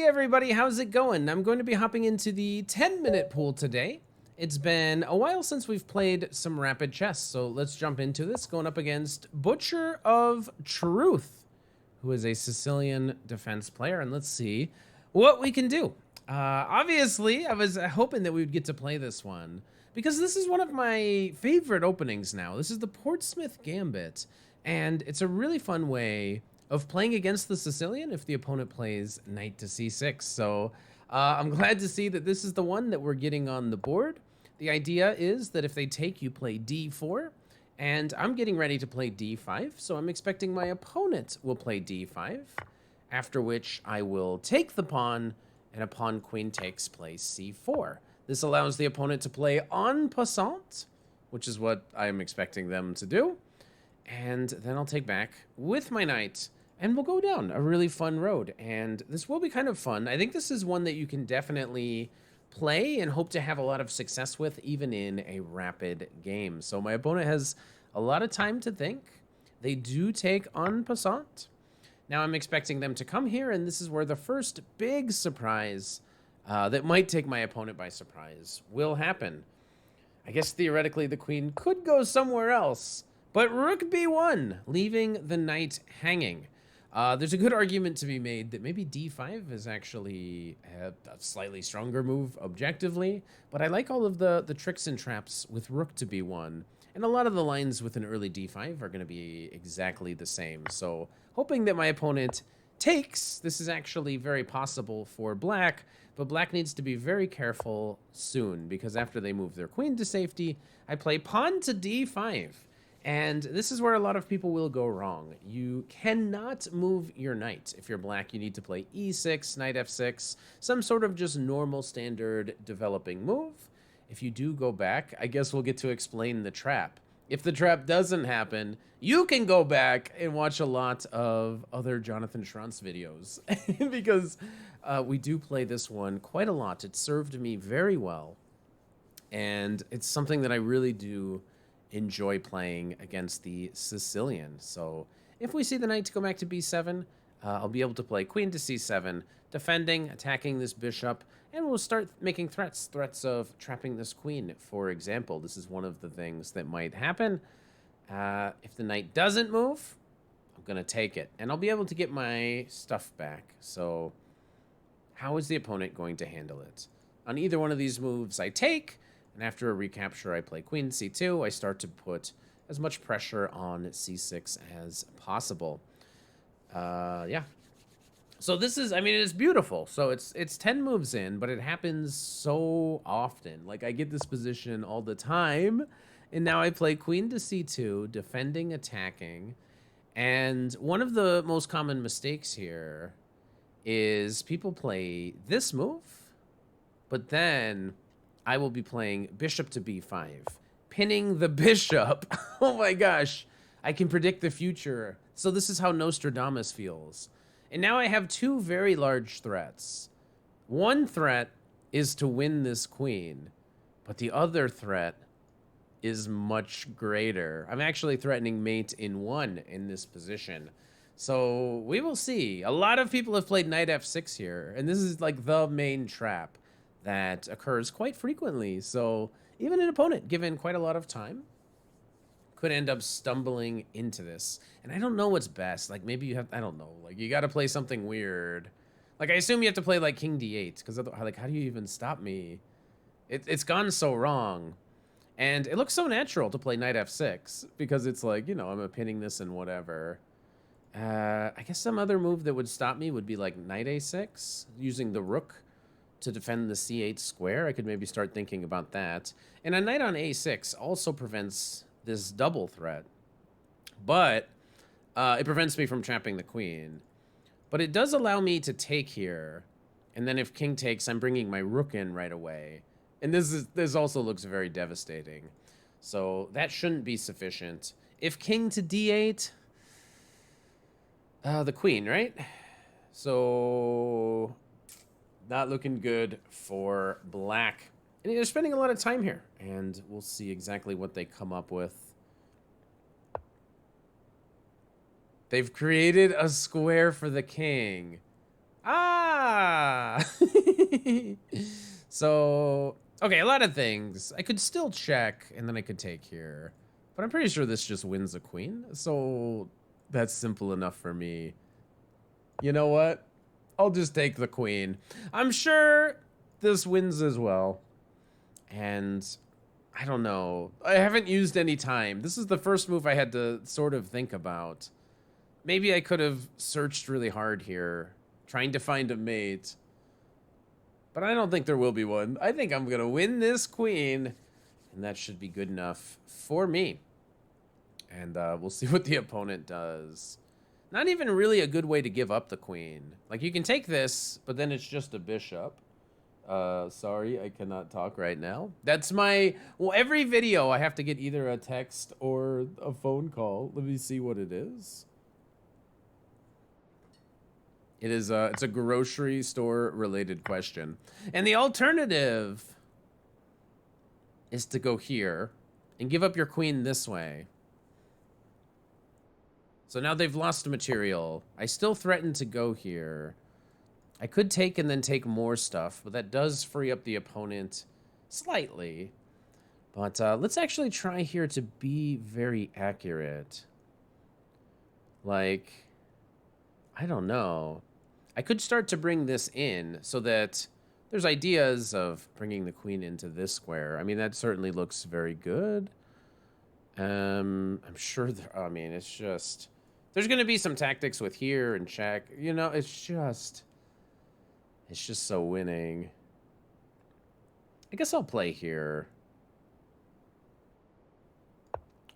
Hey everybody, how's it going? I'm going to be hopping into the 10-minute pool today. It's been a while since we've played some rapid chess, so let's jump into this. Going up against Butcher of Truth, who is a Sicilian defense player, and let's see what we can do. Obviously, I was hoping that we would get to play this one, because this is one of my favorite openings now. This is the Portsmouth Gambit, and it's a really fun way of playing against the Sicilian if the opponent plays knight to c6. So I'm glad to see that this is the one that we're getting on the board. The idea is that if they take, you play d4, and I'm getting ready to play d5, so I'm expecting my opponent will play d5, after which I will take the pawn, and upon queen takes, play c4. This allows the opponent to play en passant, which is what I'm expecting them to do. And then I'll take back with my knight, and we'll go down a really fun road. And this will be kind of fun. I think this is one that you can definitely play and hope to have a lot of success with, even in a rapid game. So my opponent has a lot of time to think. They do take en passant. Now I'm expecting them to come here, and this is where the first big surprise that might take my opponent by surprise will happen. I guess theoretically the queen could go somewhere else, but rook b1, leaving the knight hanging. There's a good argument to be made that maybe d5 is actually a slightly stronger move objectively, but I like all of the tricks and traps with rook to b1, and a lot of the lines with an early d5 are going to be exactly the same. So hoping that my opponent takes, this is actually very possible for black, but black needs to be very careful soon, because after they move their queen to safety, I play pawn to d5. And this is where a lot of people will go wrong. You cannot move your knight. If you're black, you need to play e6, knight f6, some sort of just normal standard developing move. If you do go back, I guess we'll get to explain the trap. If the trap doesn't happen, you can go back and watch a lot of other Jonathan Schrantz videos, because we do play this one quite a lot. It served me very well, and it's something that I really do enjoy playing against the Sicilian. So if we see the knight go back to b7, I'll be able to play queen to c7, defending, attacking this bishop, and we'll start making threats of trapping this queen, for example. This is one of the things that might happen. If the knight doesn't move, I'm going to take it, and I'll be able to get my stuff back. So how is the opponent going to handle it? On either one of these moves, I take, and after a recapture, I play queen c2. I start to put as much pressure on c6 as possible. Yeah. So this is, I mean, it's beautiful. So it's 10 moves in, but it happens so often. Like, I get this position all the time, and now I play queen to c2, defending, attacking. And one of the most common mistakes here is people play this move, but then I will be playing bishop to b5, pinning the bishop. Oh my gosh, I can predict the future. So this is how Nostradamus feels. And now I have two very large threats. One threat is to win this queen, but the other threat is much greater. I'm actually threatening mate in one in this position. So we will see. A lot of people have played knight f6 here, and this is like the main trap that occurs quite frequently. So even an opponent given quite a lot of time could end up stumbling into this. And I don't know what's best. Like, maybe you have, I don't know, like, you got to play something weird. Like, I assume you have to play like king d8, because like, how do you even stop me? It's gone so wrong. And it looks so natural to play knight f6, because it's like, you know, I'm pinning this and whatever. I guess some other move that would stop me would be like knight a6, using the rook to defend the c8 square. I could maybe start thinking about that. And a knight on a6 also prevents this double threat, but it prevents me from trapping the queen. But it does allow me to take here, and then if king takes, I'm bringing my rook in right away. And this also looks very devastating. So that shouldn't be sufficient. If king to d8, the queen, right? So not looking good for black. And they're spending a lot of time here, and we'll see exactly what they come up with. They've created a square for the king. Ah! So, okay, a lot of things. I could still check, and then I could take here. But I'm pretty sure this just wins a queen. So that's simple enough for me. You know what? I'll just take the queen. I'm sure this wins as well. And I don't know. I haven't used any time. This is the first move I had to sort of think about. Maybe I could have searched really hard here, trying to find a mate. But I don't think there will be one. I think I'm going to win this queen. And that should be good enough for me. And we'll see what the opponent does. Not even really a good way to give up the queen. Like, you can take this, but then it's just a bishop. Sorry, I cannot talk right now. That's my... Well, every video I have to get either a text or a phone call. Let me see what it is. It is it's a grocery store related question. And the alternative is to go here and give up your queen this way. So now they've lost material. I still threaten to go here. I could take and then take more stuff, but that does free up the opponent slightly. But let's actually try here to be very accurate. Like, I don't know. I could start to bring this in so that there's ideas of bringing the queen into this square. I mean, that certainly looks very good. I'm sure I mean, it's just... There's going to be some tactics with here and check. You know, it's just so winning. I guess I'll play here.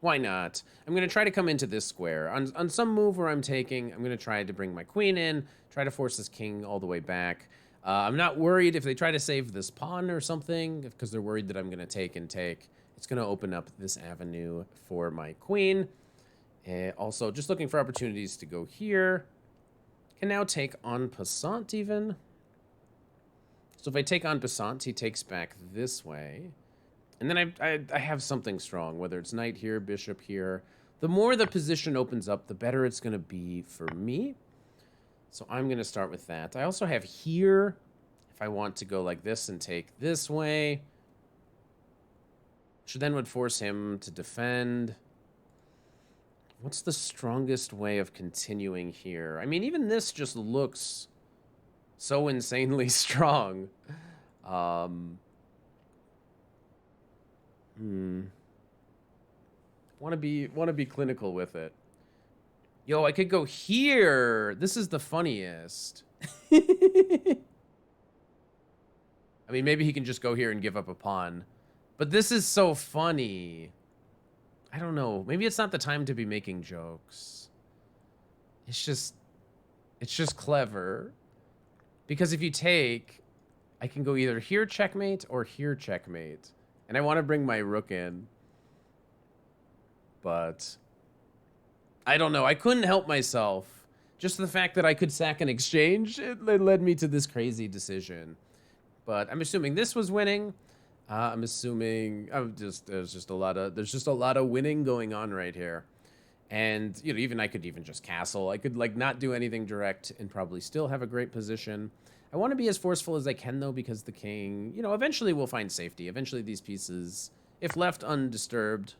Why not? I'm going to try to come into this square. On some move where I'm taking, I'm going to try to bring my queen in, try to force this king all the way back. I'm not worried if they try to save this pawn or something, because they're worried that I'm going to take and take. It's going to open up this avenue for my queen. Also, just looking for opportunities to go here. Can now take en passant even. So if I take en passant, he takes back this way. And then I have something strong, whether it's knight here, bishop here. The more the position opens up, the better it's going to be for me. So I'm going to start with that. I also have here, if I want to go like this and take this way. Which then would force him to defend. What's the strongest way of continuing here? I mean, even this just looks so insanely strong. Want to be clinical with it. Yo, I could go here. This is the funniest. I mean, maybe he can just go here and give up a pawn. But this is so funny. I don't know. Maybe it's not the time to be making jokes. It's just clever. Because if you take, I can go either here checkmate or here checkmate. And I want to bring my rook in. But I don't know. I couldn't help myself. Just the fact that I could sack an exchange, it led me to this crazy decision. But I'm assuming this was winning. I'm assuming there's just a lot of winning going on right here. And you know, I could even just castle. I could like not do anything direct and probably still have a great position. I want to be as forceful as I can though, because the king, you know, eventually will find safety. Eventually these pieces, if left undisturbed,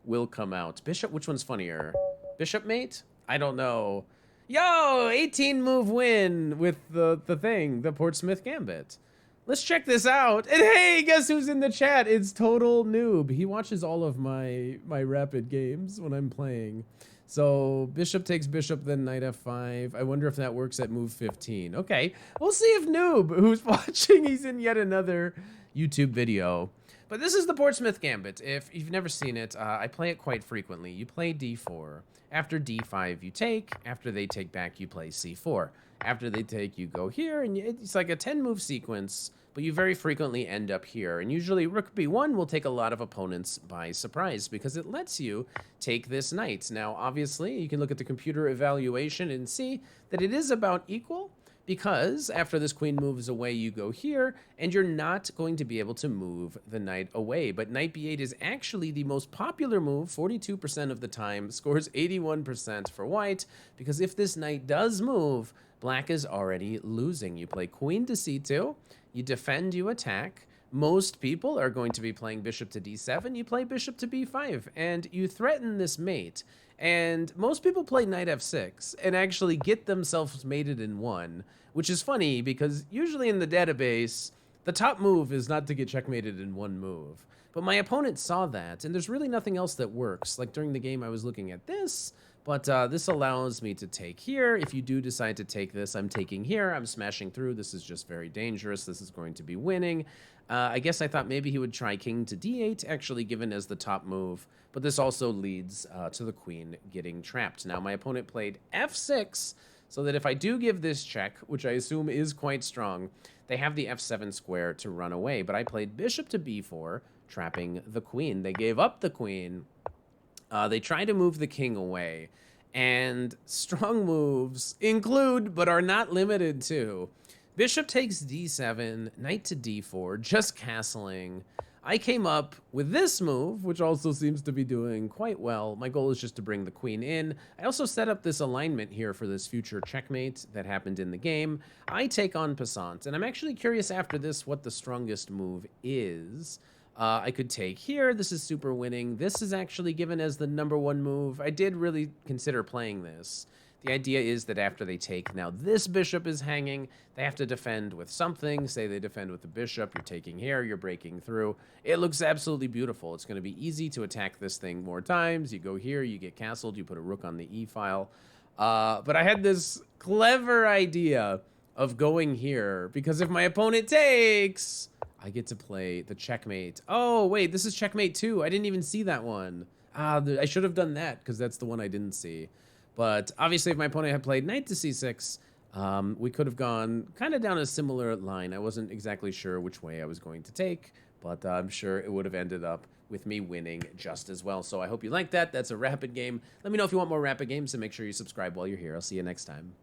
will come out. Bishop, which one's funnier? Bishop mate? I don't know. Yo, 18 move win with the Portsmouth Gambit. Let's check this out. And hey, guess who's in the chat? It's Total Noob. He watches all of my rapid games when I'm playing. So bishop takes bishop, then knight f5. I wonder if that works at move 15. Okay, we'll see if Noob, who's watching, he's in yet another YouTube video. But this is the Portsmouth Gambit. If you've never seen it, I play it quite frequently. You play d4. After d5, you take. After they take back, you play c4. After they take, you go here, and it's like a 10-move sequence, but you very frequently end up here. And usually rook b1 will take a lot of opponents by surprise because it lets you take this knight. Now, obviously, you can look at the computer evaluation and see that it is about equal, because after this queen moves away, you go here, and you're not going to be able to move the knight away. But knight b8 is actually the most popular move, 42% of the time, scores 81% for white, because if this knight does move, Black is already losing. You play queen to c2, you defend, you attack. Most people are going to be playing bishop to d7. You play bishop to b5, and you threaten this mate. And most people play knight f6 and actually get themselves mated in one, which is funny because usually in the database, the top move is not to get checkmated in one move. But my opponent saw that, and there's really nothing else that works. Like during the game, I was looking at this, but this allows me to take here. If you do decide to take this, I'm taking here. I'm smashing through. This is just very dangerous. This is going to be winning. I guess I thought maybe he would try king to d8, actually given as the top move. But this also leads to the queen getting trapped. Now, my opponent played f6, so that if I do give this check, which I assume is quite strong, they have the f7 square to run away. But I played bishop to b4, trapping the queen. They gave up the queen. They try to move the king away. And strong moves include, but are not limited to, bishop takes d7, knight to d4, just castling. I came up with this move, which also seems to be doing quite well. My goal is just to bring the queen in. I also set up this alignment here for this future checkmate that happened in the game. I take on passant, and I'm actually curious after this what the strongest move is. I could take here. This is super winning. This is actually given as the #1 move. I did really consider playing this. The idea is that after they take, now this bishop is hanging. They have to defend with something. Say they defend with the bishop. You're taking here. You're breaking through. It looks absolutely beautiful. It's going to be easy to attack this thing more times. You go here. You get castled. You put a rook on the e file. But I had this clever idea of going here because if my opponent takes, I get to play the checkmate. Oh, wait, this is checkmate 2. I didn't even see that one. I should have done that because that's the one I didn't see. But obviously, if my opponent had played knight to c6, we could have gone kind of down a similar line. I wasn't exactly sure which way I was going to take, but I'm sure it would have ended up with me winning just as well. So I hope you like that. That's a rapid game. Let me know if you want more rapid games, and make sure you subscribe while you're here. I'll see you next time.